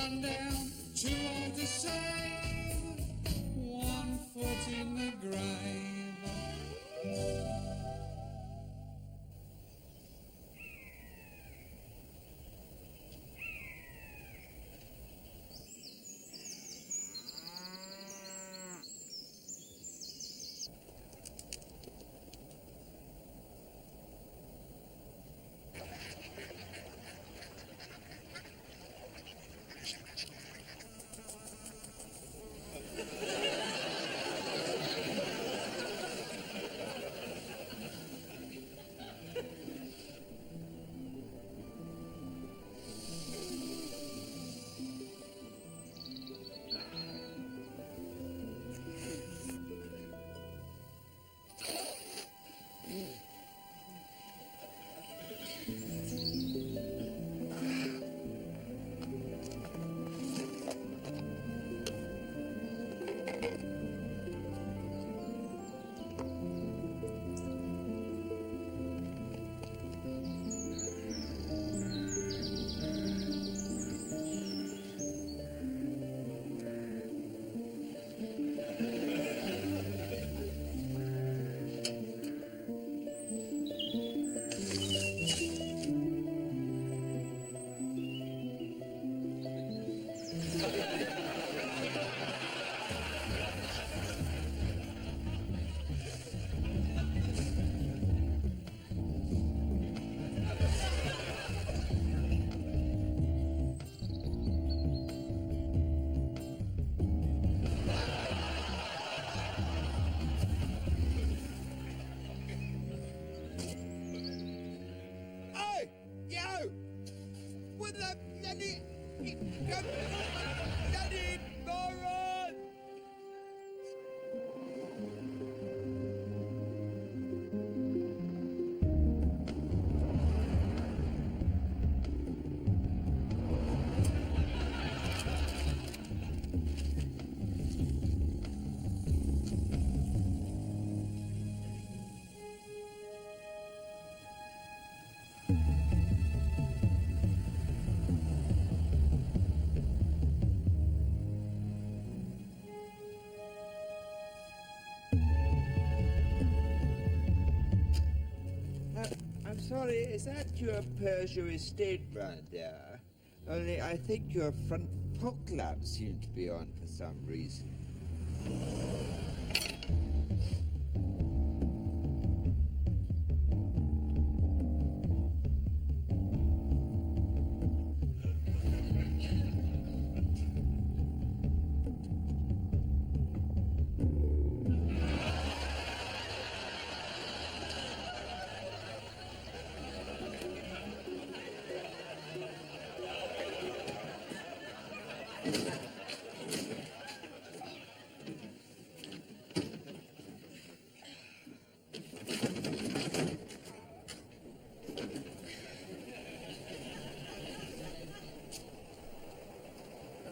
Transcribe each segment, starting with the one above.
one down, two on the side, 1 foot in the grave. Sorry, is that your Peugeot estate right there? Only I think your front fog lamp seemed to be on for some reason.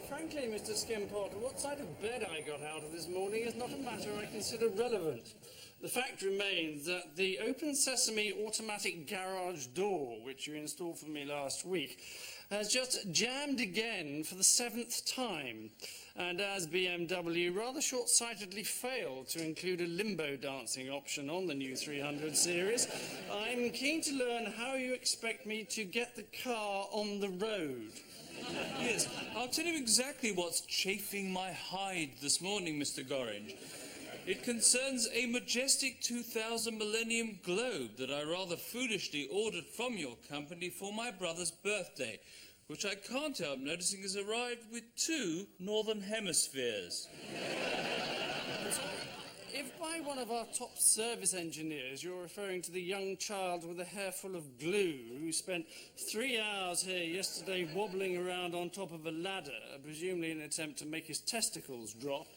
Frankly, Mr. Skimport, what side of bed I got out of this morning is not a matter I consider relevant. The fact remains that the Open Sesame automatic garage door, which you installed for me last week, has just jammed again for the 7th time. And as BMW rather short-sightedly failed to include a limbo dancing option on the new 300 series, I'm keen to learn how you expect me to get the car on the road. Yes, I'll tell you exactly what's chafing my hide this morning, Mr. Gorringe. It concerns a majestic 2000 Millennium Globe that I rather foolishly ordered from your company for my brother's birthday, which I can't help noticing has arrived with 2 northern hemispheres. If by one of our top service engineers you're referring to the young child with a hair full of glue who spent 3 hours here yesterday wobbling around on top of a ladder, presumably in an attempt to make his testicles drop,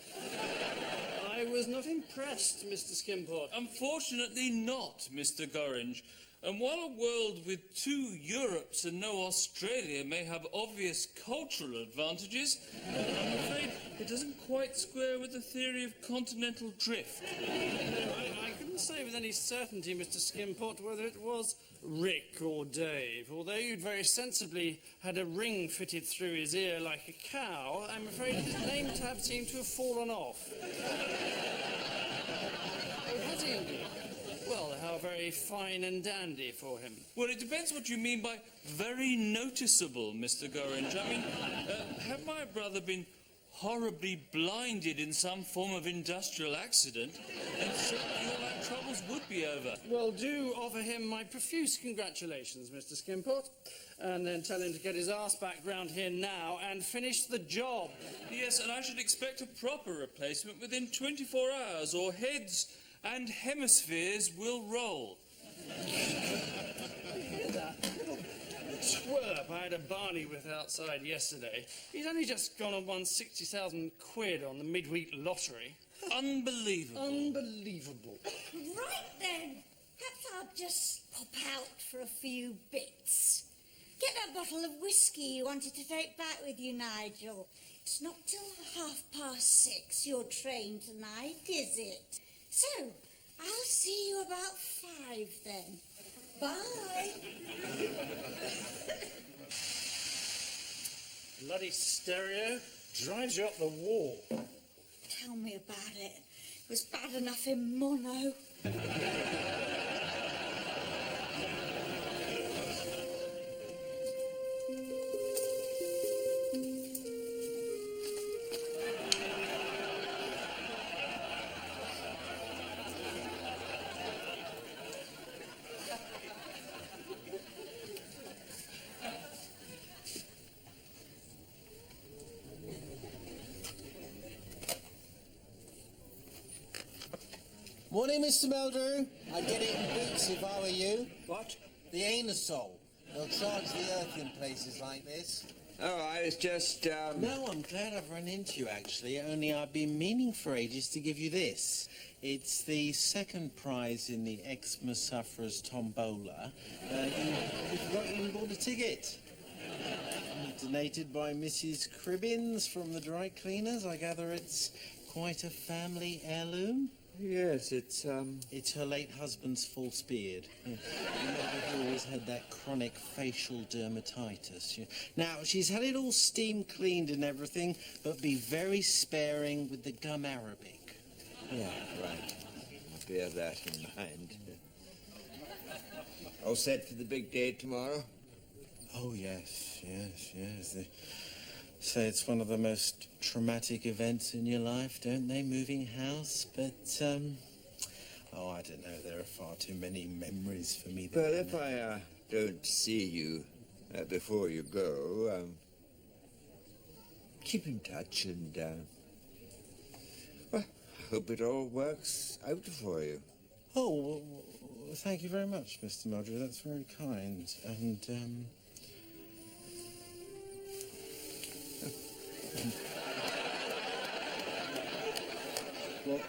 I was not impressed, Mr. Skimport. Unfortunately not, Mr. Gorringe. And while a world with 2 Europes and no Australia may have obvious cultural advantages, I'm afraid it doesn't quite square with the theory of continental drift. I couldn't say with any certainty, Mr. Skimport, whether it was Rick or Dave, although you'd very sensibly had a ring fitted through his ear like a cow, I'm afraid his name tab seemed to have fallen off. Oh, has he indeed? Well, how very fine and dandy for him. Well, it depends what you mean by very noticeable, Mr. Gorringe. I mean, had my brother been horribly blinded in some form of industrial accident, then certainly all our troubles would be over. Well, do offer him my profuse congratulations, Mr. Skimpot, and then tell him to get his arse back round here now and finish the job. Yes, and I should expect a proper replacement within 24 hours, or heads and hemispheres will roll. Hear that? Little twerp I had a Barney with outside yesterday. He's only just gone and won 60,000 quid on the midweek lottery. Unbelievable. Unbelievable. Right then, perhaps I'll just pop out for a few bits. Get that bottle of whiskey you wanted to take back with you, Nigel. It's not till 6:30 your train tonight, is it? So, I'll see you about 5 then. Bye. Bloody stereo drives you up the wall. Tell me about it. It was bad enough in mono. Morning, Mr. Meldrew. I'd get it in boots if I were you. What? The anosol. They'll charge the earth in places like this. Oh, I was just, No, I'm glad I've run into you, actually. Only I've been meaning for ages to give you this. It's the second prize in the Eczema Sufferers Tombola. You forgot you bought a ticket. Donated by Mrs. Cribbins from the dry cleaners. I gather it's quite a family heirloom. yes, it's It's her late husband's false beard. He always had that chronic facial dermatitis. Now, she's had it all steam cleaned and everything, but be very sparing with the gum arabic. yeah, right. I'll bear that in mind. All set for the big day tomorrow? Oh, yes. They say it's one of the most traumatic events in your life, don't they? Moving house, but, oh, I don't know. There are far too many memories for me. Well, if I don't see you before you go, keep in touch and, well, I hope it all works out for you. Oh, well, thank you very much, Mr. Meldrew. That's very kind. And,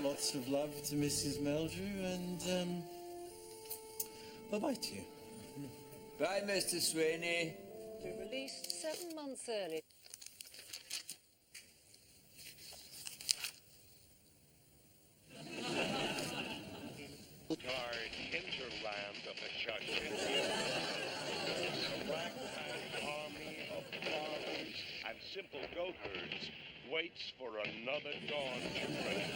lots of love to Mrs. Meldrew, and, bye-bye to you. Bye, Mr. Sweeney. We released 7 months early. Our hinterland of the Shushin. A ragtag army of farmers and simple goat herds waits for another dawn to break.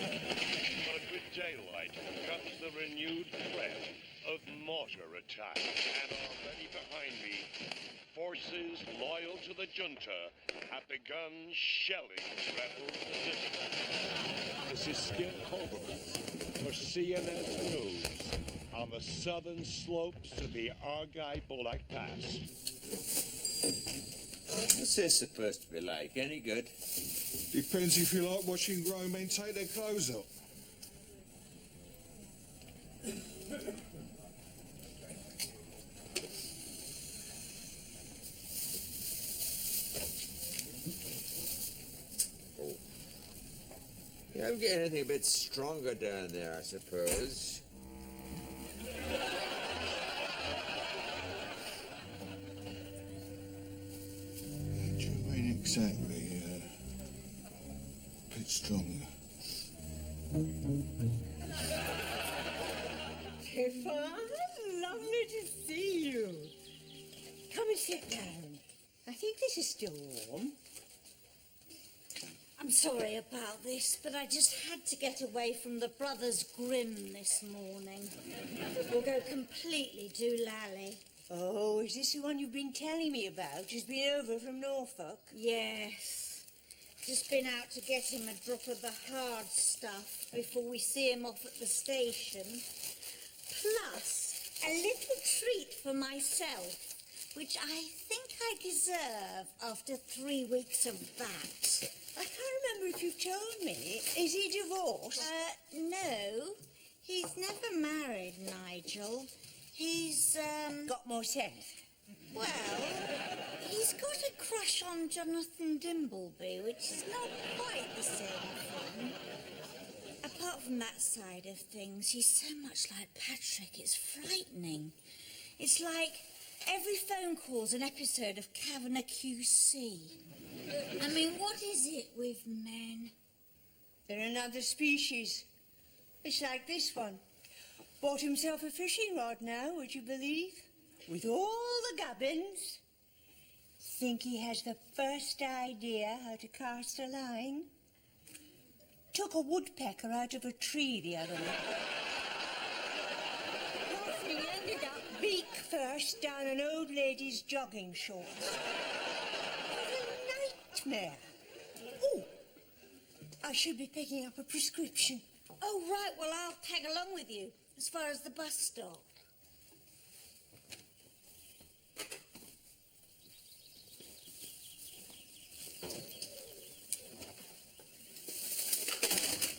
But with daylight comes the renewed threat of mortar attack. And already behind me, forces loyal to the junta have begun shelling rebel positions. This is Skip Holbrook for CNN News on the southern slopes of the Argyll Black Pass. What's this supposed to be like? Any good? Depends if you like watching grown men take their clothes off. You don't get anything a bit stronger down there, I suppose. What do you mean exactly? A bit stronger. Pippa, lovely to see sit down. I think this is still warm. I'm sorry about this, but I just had to get away from the Brothers Grimm this morning. We'll go completely doolally. Oh, is this the one you've been telling me about? She's been over from Norfolk? Yes. Just been out to get him a drop of the hard stuff before we see him off at the station. Plus, a little treat for myself, which I think I deserve after 3 weeks of that. I can't remember if you've told me. Is he divorced? No. He's never married, Nigel. He's, got more sense. Well, he's got a crush on Jonathan Dimbleby, which is not quite the same thing. Apart from that side of things, he's so much like Patrick, it's frightening. It's like every phone call's an episode of Kavanagh QC. I mean, what is it with men? They're another species. It's like this one. Bought himself a fishing rod now, would you believe? With all the gubbins. Think he has the first idea how to cast a line? Took a woodpecker out of a tree the other night. He ended up beak first down an old lady's jogging shorts. Nightmare. Oh, I should be picking up a prescription. Oh, right, well, I'll tag along with you as far as the bus stop.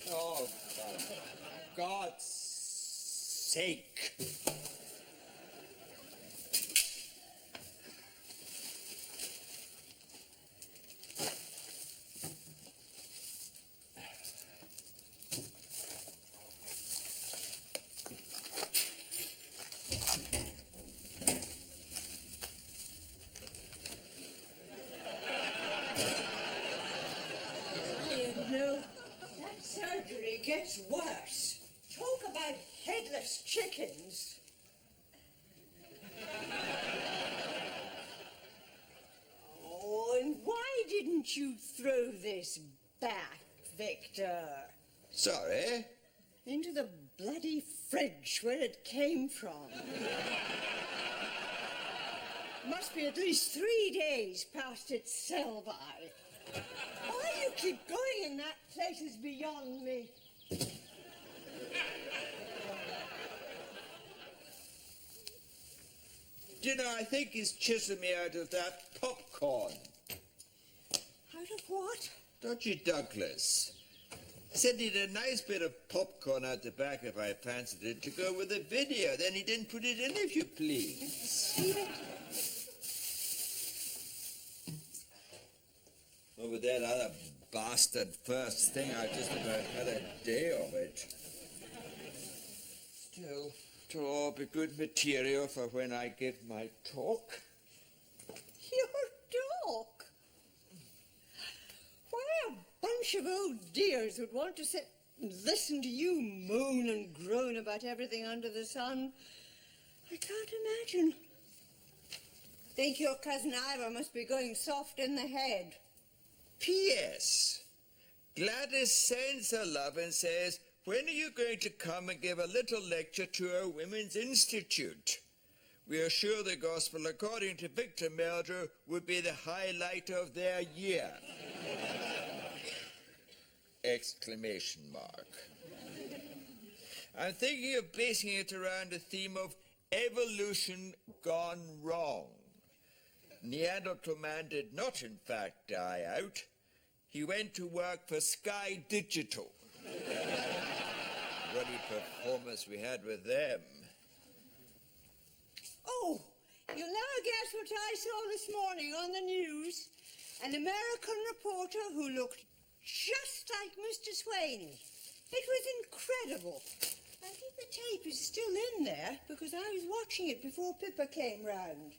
Oh, for God's sake. No, that surgery gets worse. Talk about headless chickens. Oh, and why didn't you throw this back, Victor? Sorry? Into the bloody fridge where it came from. Must be at least 3 days past its sell-by. Why you keep going in that place is beyond me. Do you know, I think he's chiseled me out of that popcorn. Out of what? Dodgy Douglas. Said he'd a nice bit of popcorn out the back if I fancied it to go with the video. Then he didn't put it in, if you please. Oh, with that other bastard first thing, I just about had a day of it. Still, it'll all be good material for when I give my talk. Your talk? Why a bunch of old dears would want to sit and listen to you moan and groan about everything under the sun, I can't imagine. Think your cousin Ivor must be going soft in the head. P.S. Gladys sends her love and says, when are you going to come and give a little lecture to our Women's Institute? We are sure the gospel, according to Victor Meldrew, would be the highlight of their year. Exclamation mark. I'm thinking of basing it around the theme of evolution gone wrong. Neanderthal man did not, in fact, die out. He went to work for Sky Digital. Bloody performance we had with them. Oh, you'll never guess what I saw this morning on the news. An American reporter who looked just like Mr. Swaney. It was incredible. I think the tape is still in there because I was watching it before Pippa came round.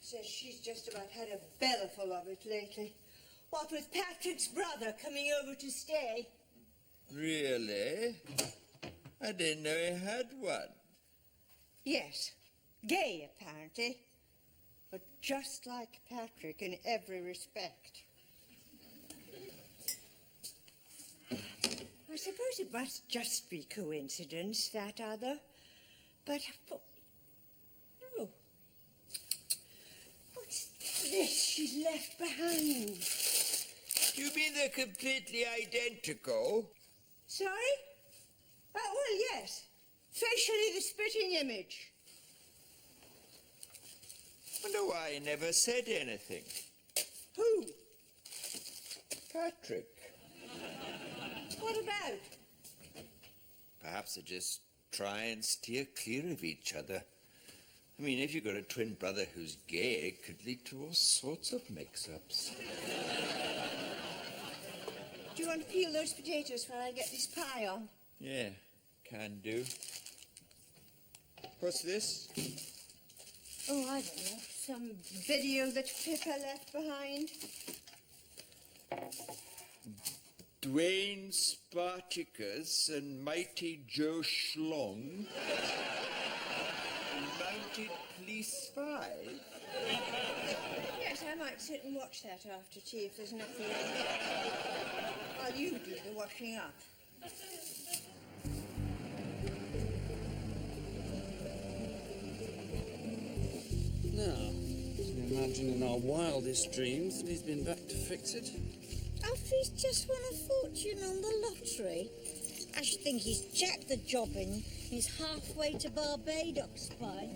Says she's just about had a bellyful of it lately. What with Patrick's brother coming over to stay. Really? I didn't know he had one. Yes, gay apparently. but just like Patrick in every respect. I suppose it must just be coincidence, that other. But oh, what's this she's left behind? Do you mean they're completely identical? Sorry? Well, yes. Facially the spitting image. Wonder why he never said anything. Who? Patrick. What about? Perhaps they just try and steer clear of each other. I mean, if you've got a twin brother who's gay, it could lead to all sorts of mix-ups. Do you want to peel those potatoes while I get this pie on? Yeah, can do. What's this? Oh, I don't know. Some video that Pippa left behind. Dwayne Spartacus and Mighty Joe Schlong. Mounted Police 5. Yes, I might sit and watch that after tea if there's nothing else. While you do the washing up. Now, can you imagine in our wildest dreams that he's been back to fix it? Alfie's just won a fortune on the lottery. I should think he's jacked the job in. He's halfway to Barbados by.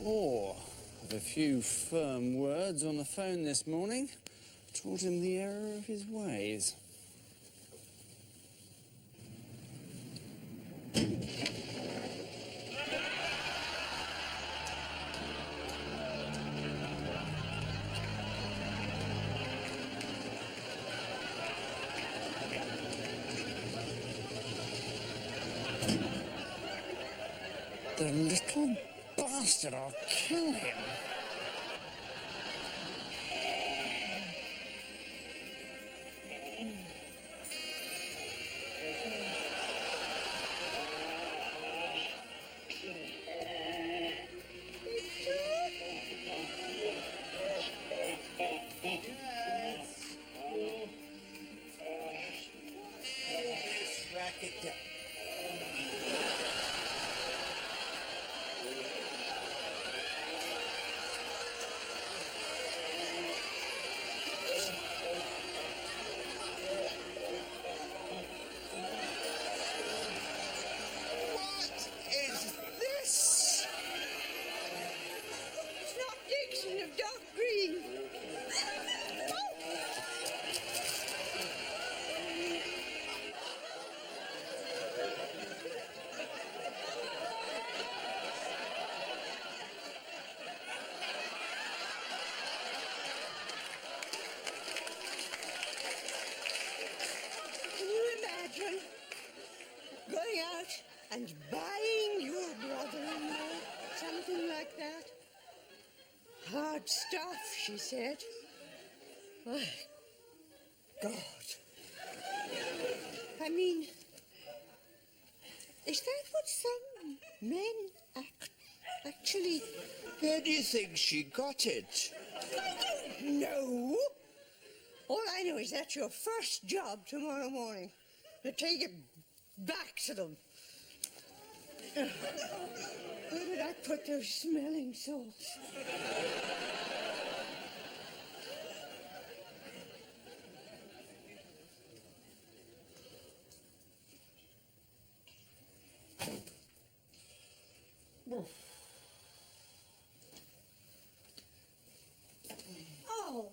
Or, with a few firm words on the phone this morning, taught him the error of his ways. The little bastard, I'll kill him. Going out and buying your brother-in-law something like that? Hard stuff, she said. My God. I mean, is that what some men actually... Where do you think she got it? I don't know. All I know is that's your first job tomorrow morning. To take it back to them. Where did I put those smelling salts? Oh,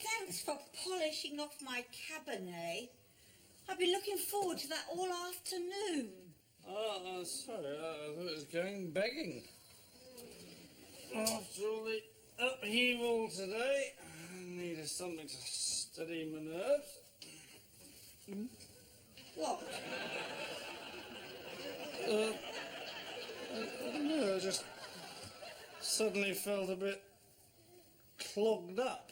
thanks for polishing off my Cabernet. I've been looking forward to that all afternoon. Sorry, I thought it was going begging. After all the upheaval today, I needed something to steady my nerves. What? I don't know, I just suddenly felt a bit clogged up.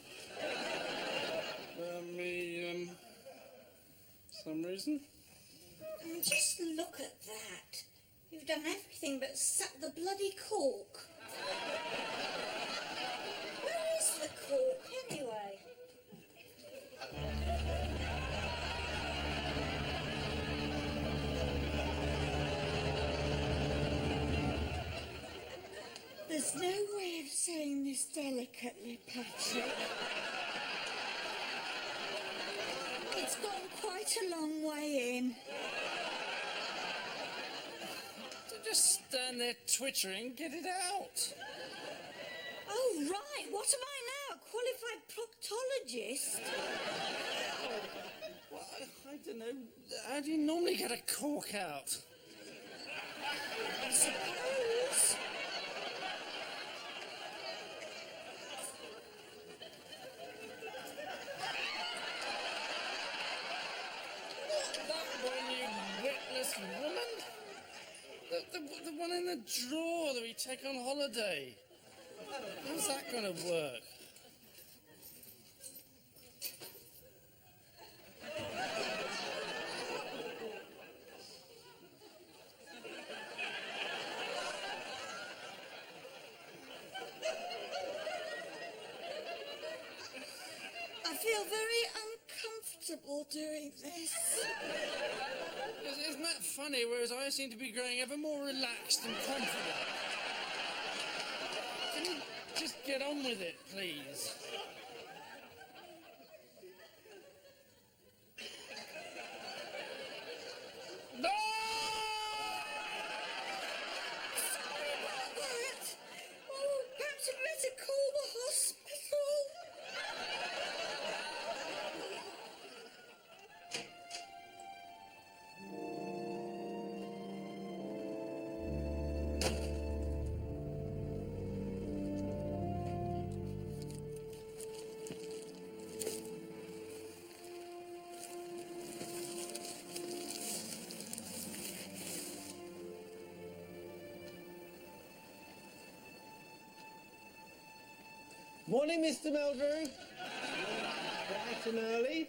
Some reason? Just look at that. You've done everything but suck the bloody cork. Where is the cork, anyway? There's no way of saying this delicately, Patrick. It's gone quite a long way in. So just stand there twittering, get it out. Oh, right. What am I now? Qualified proctologist? Well, I don't know. How do you normally get a cork out? I suppose. That one, you witless woman? The one in the drawer that we take on holiday. How's that going to work? I feel very uncomfortable doing this. Isn't that funny? Whereas I seem to be growing ever more relaxed and confident. Can you just get on with it, please? No! Sorry about that. Oh, perhaps I'd better call the hospital. Morning, Mr. Meldrew. Bright and early.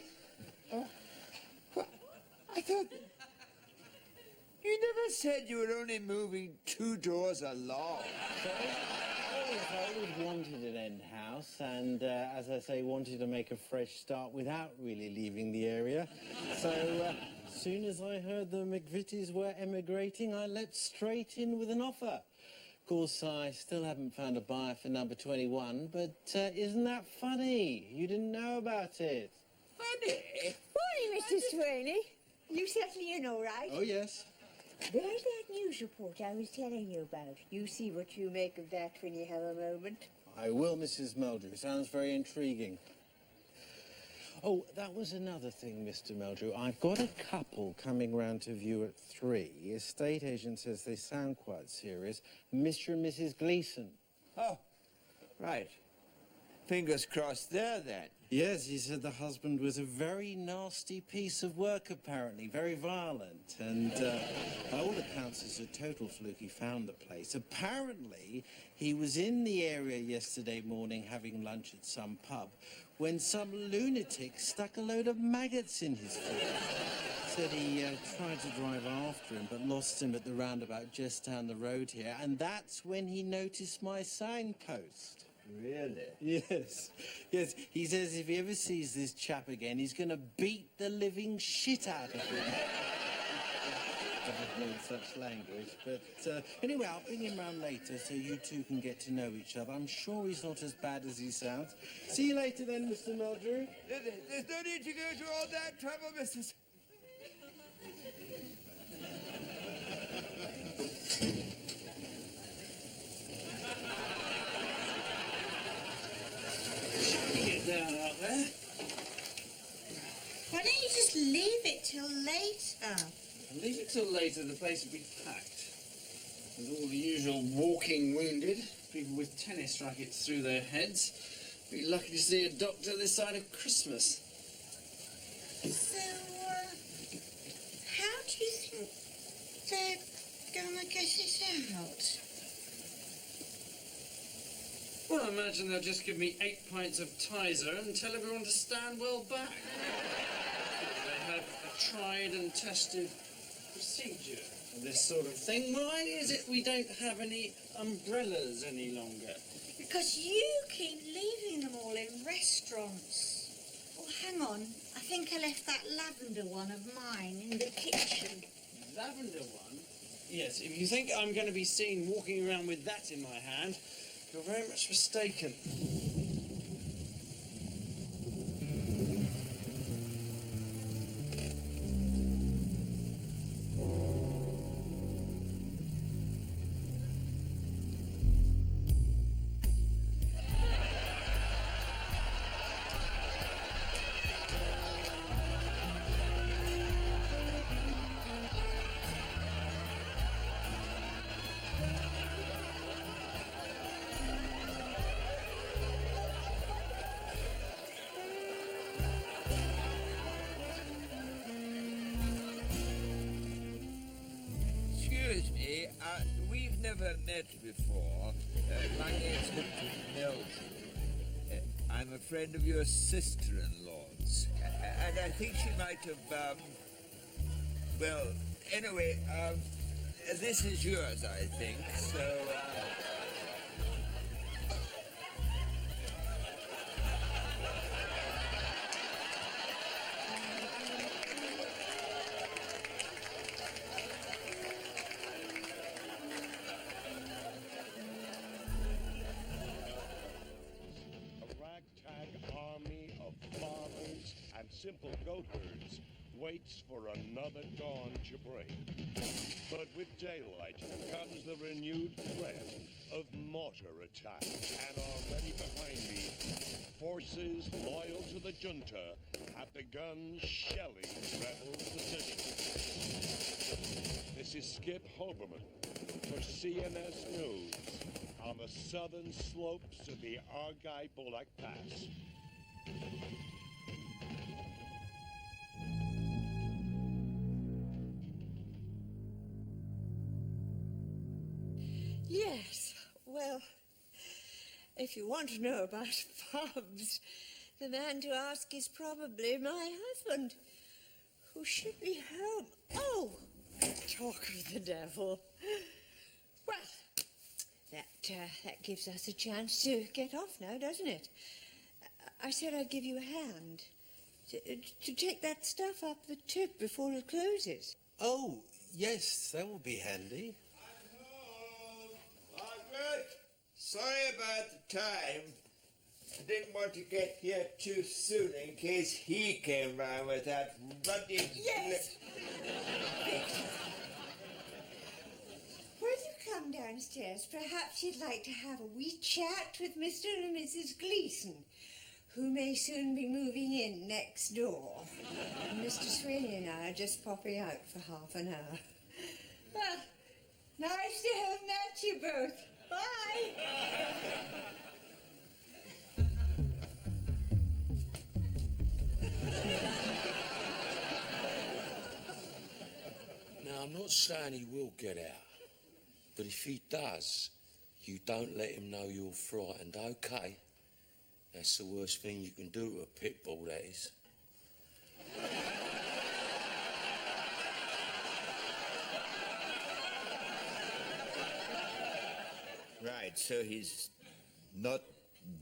I thought... You never said you were only moving 2 doors along. I always wanted an end house and, as I say, wanted to make a fresh start without really leaving the area. So, as soon as I heard the McVitties were emigrating, I leapt straight in with an offer. Of course, I still haven't found a buyer for number 21, but isn't that funny? You didn't know about it. Funny? Morning, Mr. Swaney. You settling in all right? Oh, yes. There's that news report I was telling you about. You see what you make of that when you have a moment. I will, Mrs. Meldrew. Sounds very intriguing. Oh, that was another thing, Mr. Meldrew. I've got a couple coming round to view at 3. Estate agent says they sound quite serious. Mr. and Mrs. Gleason. Oh, right. Fingers crossed there, then. Yes, he said the husband was a very nasty piece of work, apparently. Very violent. And by all accounts, it's a total fluke he found the place. Apparently, he was in the area yesterday morning having lunch at some pub when some lunatic stuck a load of maggots in his food. Said he tried to drive after him, but lost him at the roundabout just down the road here. And that's when he noticed my signpost. Really? Yes. Yes, he says if he ever sees this chap again, he's going to beat the living shit out of him. Doesn't know such language, but anyway, I'll bring him round later so you two can get to know each other. I'm sure he's not as bad as he sounds. See you later then, Mr. Meldrew. There's no need to go to all that trouble, Mrs. Get down out there. Why don't you just leave it till later? Leave it till later, the place will be packed. With all the usual walking wounded, people with tennis rackets through their heads. Be lucky to see a doctor this side of Christmas. So, how do you think they're gonna get it out? Well, I imagine they'll just give me 8 pints of Tizer and tell everyone to stand well back. They have a tried and tested procedure. for this sort of thing. Why is it we don't have any umbrellas any longer? Because you keep leaving them all in restaurants. Oh, hang on. I think I left that lavender one of mine in the kitchen. Lavender one? Yes, if you think I'm going to be seen walking around with that in my hand, you're very much mistaken. Excuse me, we've never met before. My name's Victor Melton. I'm a friend of your sister-in-law's. And I think she might have, well, anyway, this is yours, I think, so, simple goat herds waits for another dawn to break. But with daylight comes the renewed threat of mortar attack. And already behind me, forces loyal to the junta have begun shelling rebel positions. This is Skip Hoberman for CNS News on the southern slopes of the Argai-Bullock Pass. Yes, well, if you want to know about pubs, the man to ask is probably my husband, who should be home. Oh, talk of the devil. Well, that gives us a chance to get off now, doesn't it? I said I'd give you a hand to take that stuff up the tip before it closes. Oh, yes, that will be handy. Sorry about the time. I didn't want to get here too soon in case he came round with that ruddy... Yes! Will you come downstairs? Perhaps you'd like to have a wee chat with Mr. and Mrs. Gleason, who may soon be moving in next door. And Mr. Sweeney and I are just popping out for half an hour. Well, nice to have met you both. Bye. Now, I'm not saying he will get out, but if he does, you don't let him know you're frightened, okay? That's the worst thing you can do to a pit bull, that is. Right, so he's not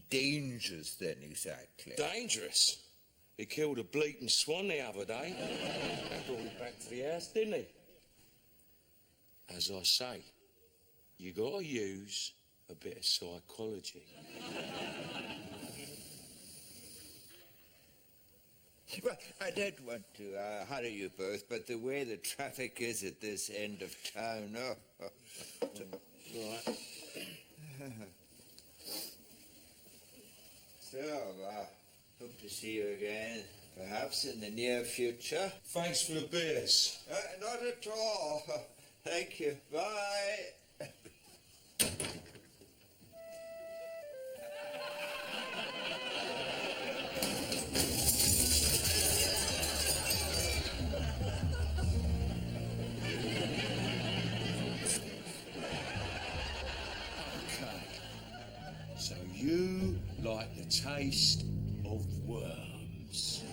dangerous then, exactly. Dangerous? He killed a bleating swan the other day. That brought him back to the house, didn't he? As I say, you gotta use a bit of psychology. Well, I don't want to hurry you both, but the way the traffic is at this end of town, Right. So, hope to see you again, perhaps in the near future. Thanks for the beers. Not at all. Thank you. Bye. So you like the taste of worms?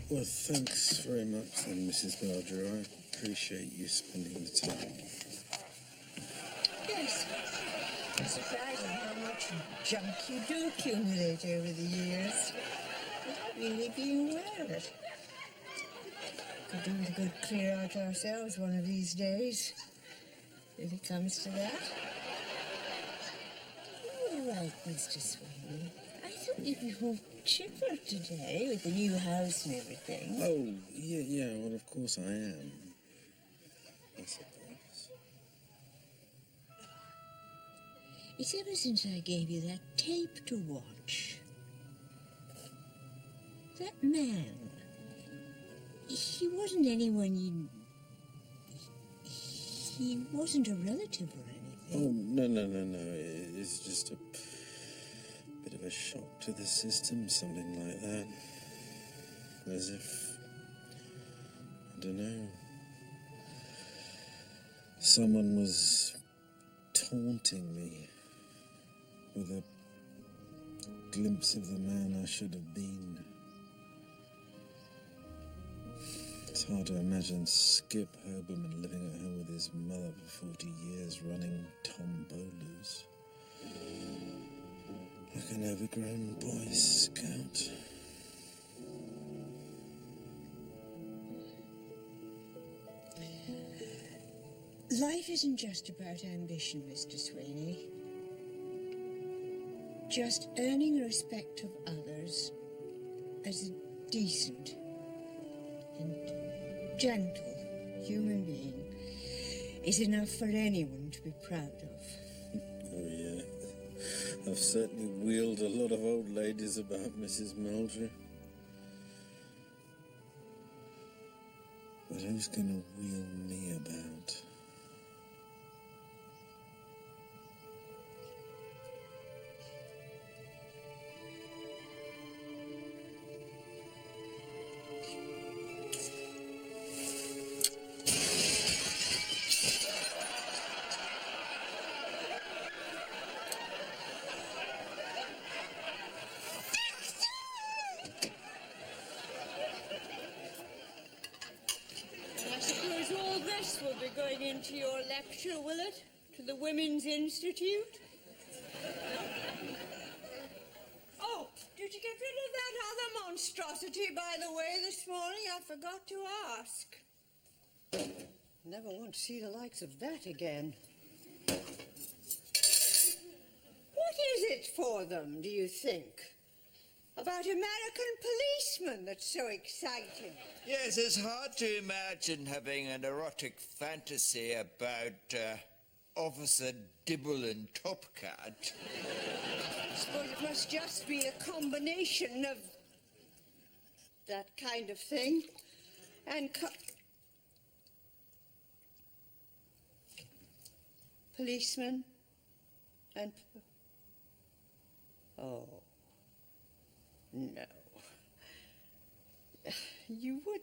Well, thanks very much then, Mrs. Belger. I appreciate you spending the time. Yes. It's surprising how much junk you do accumulate over the years without really being aware of it. Could do with a good clear out ourselves one of these days, if it comes to that. All right, Mr. Sweeney. I thought you'd be more chipper today with the new house and everything. Oh, yeah, well, of course I am. I suppose. It's ever since I gave you that tape to watch. That man, he wasn't anyone you... He wasn't a relative or anything. Oh, no. It's just a bit of a shock to the system, something like that. As if, I don't know, someone was taunting me with a glimpse of the man I should have been. It's hard to imagine Skip Herberman living at home with his mother for 40 years, running Tom Bowlers. Like an overgrown Boy Scout. Life isn't just about ambition, Mr. Sweeney. Just earning the respect of others as a decent and gentle human being is enough for anyone to be proud of. Oh, yeah. I've certainly wheeled a lot of old ladies about, Mrs. Meldrew. But who's going to wheel me about? I suppose all this will be going into your lecture, will it? To the Women's Institute? Oh, did you get rid of that other monstrosity, by the way, this morning? I forgot to ask. Never want to see the likes of that again. What is it for them, do you think? About American policemen that's so exciting. Yes, it's hard to imagine having an erotic fantasy about Officer Dibble and Topcat. I suppose it must just be a combination of that kind of thing and policemen and... Oh, no. You would...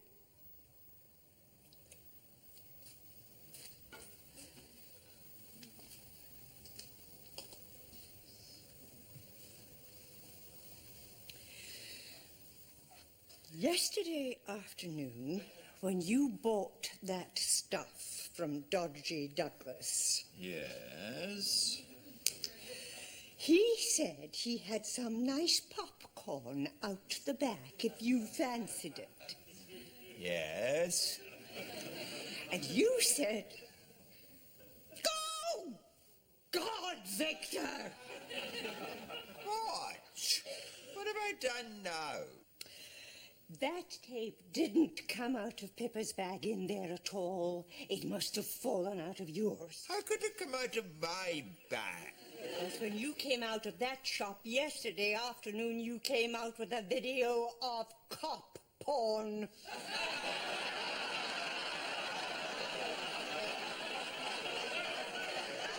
Yesterday afternoon, when you bought that stuff from Dodgy Douglas... Yes? He said he had some nice popcorn out the back if you fancied it. Yes? And you said... Go! God, Victor! What? What have I done now? That tape didn't come out of Pippa's bag in there at all. It must have fallen out of yours. How could it come out of my bag? Because when you came out of that shop yesterday afternoon, you came out with a video of cop porn.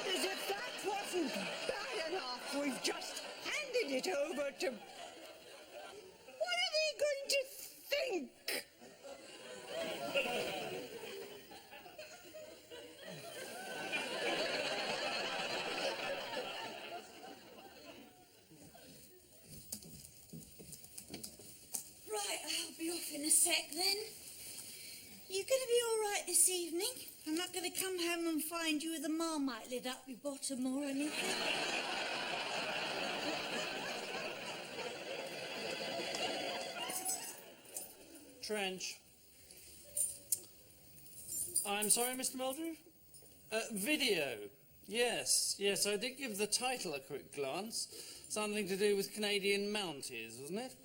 As if that wasn't bad enough, we've just handed it over to... What are they going to think? Right, I'll be off in a sec then. You going to be all right this evening? I'm not going to come home and find you with a Marmite lid up your bottom or anything. Trench. I'm sorry, Mr. Meldrew? Video. Yes, I did give the title a quick glance. Something to do with Canadian Mounties, wasn't it?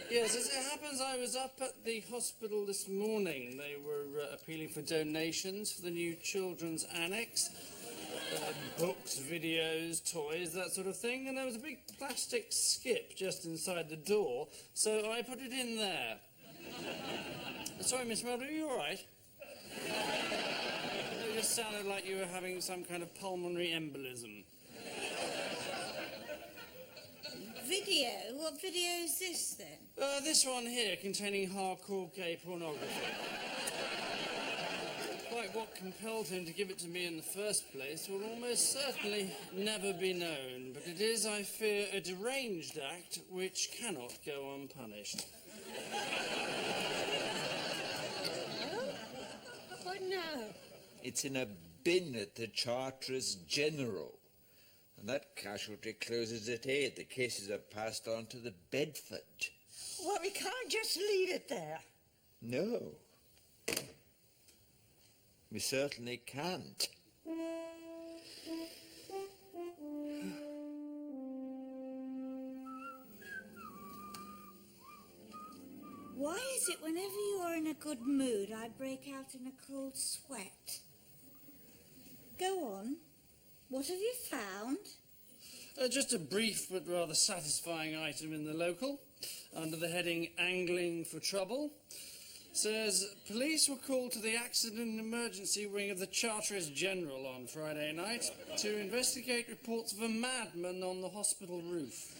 Yes, as it happens, I was up at the hospital this morning. They were appealing for donations for the new children's annex. Books, videos, toys, that sort of thing. And there was a big plastic skip just inside the door, so I put it in there. Sorry, Miss Meldrew, are you all right? It just sounded like you were having some kind of pulmonary embolism. Video? What video is this, then? This one here, containing hardcore gay pornography. Quite what compelled him to give it to me in the first place will almost certainly never be known, but it is, I fear, a deranged act which cannot go unpunished. What now? It's in a bin at the Charterers General. And that casualty closes at 8. The cases are passed on to the Bedford. Well, we can't just leave it there. No. We certainly can't. Why is it whenever you are in a good mood, I break out in a cold sweat? Go on. What have you found? Just a brief but rather satisfying item in the local, under the heading Angling for Trouble. Says, police were called to the accident and emergency wing of the Charterers General on Friday night to investigate reports of a madman on the hospital roof.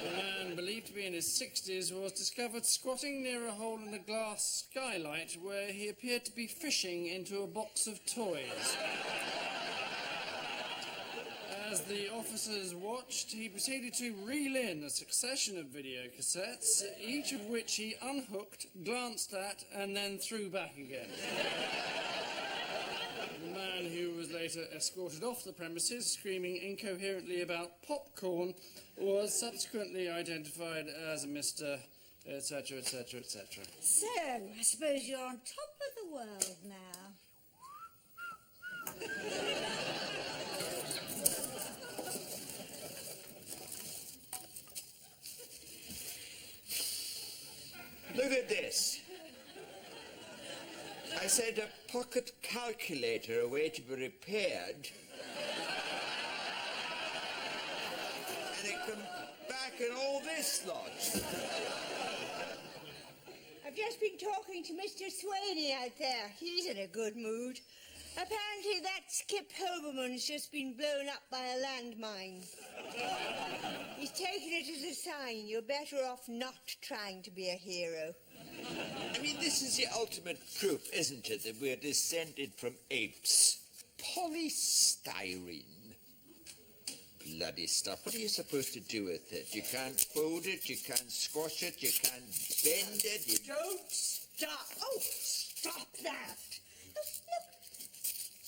The man, believed to be in his 60s, was discovered squatting near a hole in a glass skylight where he appeared to be fishing into a box of toys. As the officers watched, he proceeded to reel in a succession of video cassettes, each of which he unhooked, glanced at, and then threw back again. The man, who was later escorted off the premises, screaming incoherently about popcorn, was subsequently identified as Mr. etc., etc., etc. So, I suppose you're on top of the world now. Look at this. I sent a pocket calculator away to be repaired. And it come back in all this lot. I've just been talking to Mr. Swaney out there. He's in a good mood. Apparently that Skip Hoberman's just been blown up by a landmine. He's taken it as a sign you're better off not trying to be a hero. I mean, this is the ultimate proof, isn't it, that we're descended from apes? Polystyrene. Bloody stuff. What are you supposed to do with it? You can't fold it, you can't squash it, you can't bend it. You... Don't stop. Oh, stop that. Look,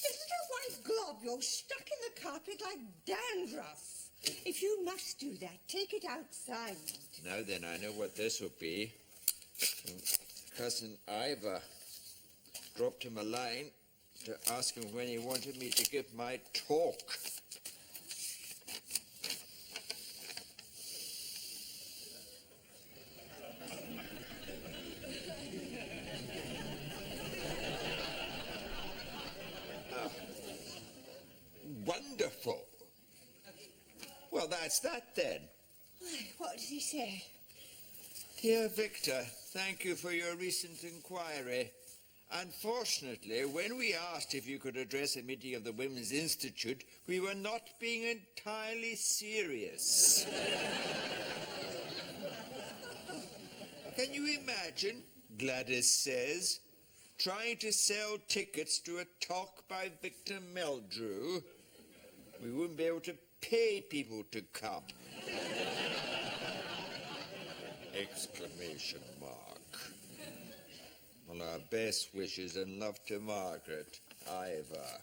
this little white globule stuck in the carpet like dandruff. If you must do that, take it outside. Now then, I know what this will be. Cousin Ivor dropped him a line to ask him when he wanted me to give my talk. Wonderful. Well, that's that then. What did he say? Dear Victor, thank you for your recent inquiry. Unfortunately, when we asked if you could address a meeting of the Women's Institute, we were not being entirely serious. Can you imagine, Gladys says, trying to sell tickets to a talk by Victor Meldrew? We wouldn't be able to pay people to come. Exclamation mark. Well, our best wishes and love to Margaret, Ivor.